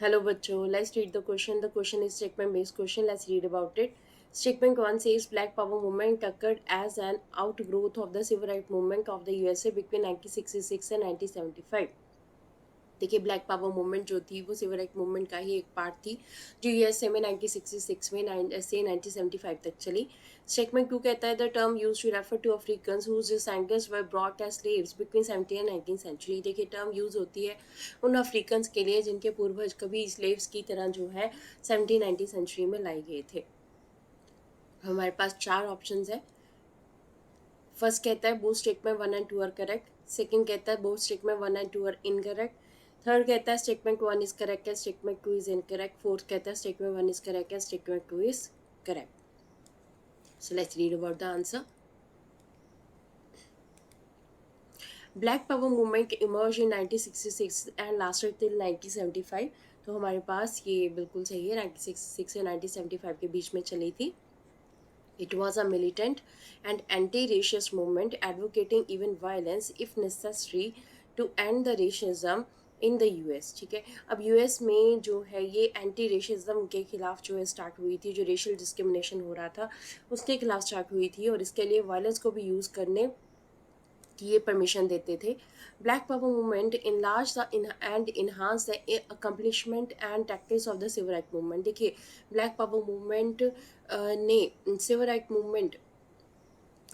Hello, bachcho. Let's read the question. The question is statement based question. Let's read about it. Statement 1 says Black Power movement occurred as an outgrowth of the civil rights movement of the USA between 1966 and 1975. देखिए, black power movement जो थी वो civil right movement का ही एक part थी जो USA में 1966 में से 1975 तक चली. स्टेटमेंट 2 कहता है the term use to refer to Africans whose descendants were brought as slaves between 17 and 19 century. देखिए, टर्म यूज होती है उन अफ्रीकन्स के लिए जिनके पूर्वज कभी स्लेव्स की तरह जो है 17-19 सेंचुरी में लाए गए थे. हमारे पास चार ऑप्शंस है. फर्स्ट कहता है both statement 1 and 2 are correct. Second कहता है both statement 1 and 2 are incorrect. Third कहता है statement 1 is correct and statement 2 is incorrect. Fourth कहता है statement 1 is correct and statement 2 is correct. So let's read about the answer. Black Power movement emerged in 1966 and lasted till 1975. तो हमारे पास ये बिल्कुल सही है. 1966 से 1975 के बीच में चली थी. It was a militant and anti-racist movement advocating even violence if necessary to end the racism in the US. ठीक है, अब यूएस में जो है ये एंटी रेशिज्म के खिलाफ जो है स्टार्ट हुई थी. जो रेशियल डिस्क्रिमिनेशन हो रहा था उसके खिलाफ स्टार्ट हुई थी और इसके लिए वायलेंस को भी यूज़ करने की ये परमिशन देते थे. Black power movement enlarge the and enhance the accomplishment and tactics of the civil right movement. देखिए, ब्लैक पावर मूवमेंट ने सिविल राइट मूवमेंट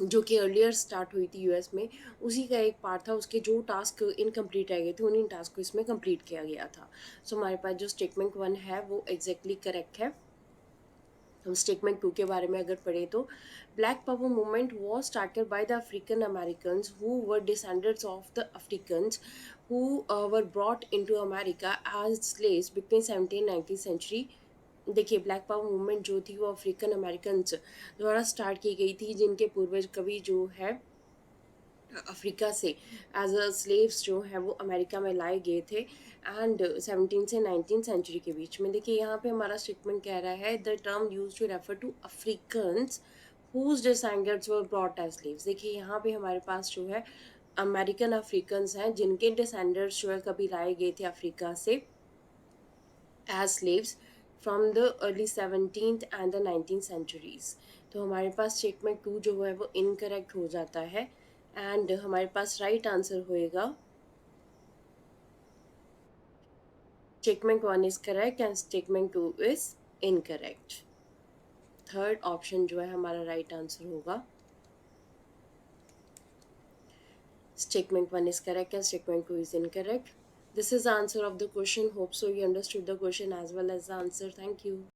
जो कि अर्लियर स्टार्ट हुई थी यूएस में उसी का एक पार्ट था. उसके जो टास्क इनकम्प्लीट रह गए थे उन्हीं टास्क को इसमें कंप्लीट किया गया था. सो हमारे पास जो स्टेटमेंट 1 है वो एग्जैक्टली करेक्ट है. हम स्टेटमेंट 2 के बारे में अगर पढ़ें तो black power movement was started by the African American who were descendants of the Africans who were brought into America as slaves between 17-19 century. देखिए, ब्लैक पावर मूवमेंट जो थी वो अफ्रीकन अमेरिकन द्वारा स्टार्ट की गई थी जिनके पूर्वज कभी जो है अफ्रीका से एज अ स्लेव्स जो है वो अमेरिका में लाए गए थे एंड 17 से 19 सेंचुरी के बीच में. देखिए, यहाँ पे हमारा स्टेटमेंट कह रहा है the term use to refer to Africans whose descendants were brought as slaves. देखिए, यहाँ पे हमारे पास जो है अमेरिकन अफ्रीकन्स हैं जिनके डिसेंडेंट्स जो है कभी लाए गए थे अफ्रीका से as slaves from the early 17th and the 19th centuries. तो हमारे पास स्टेटमेंट 2 जो है वो इनकरेक्ट हो जाता है एंड हमारे पास राइट आंसर होएगा statement 1 is correct and statement 2 is incorrect. Third option जो है हमारा राइट आंसर होगा. Statement 1 is correct and statement 2 is incorrect. This is the answer of the question. Hope so you understood the question as well as the answer. Thank you.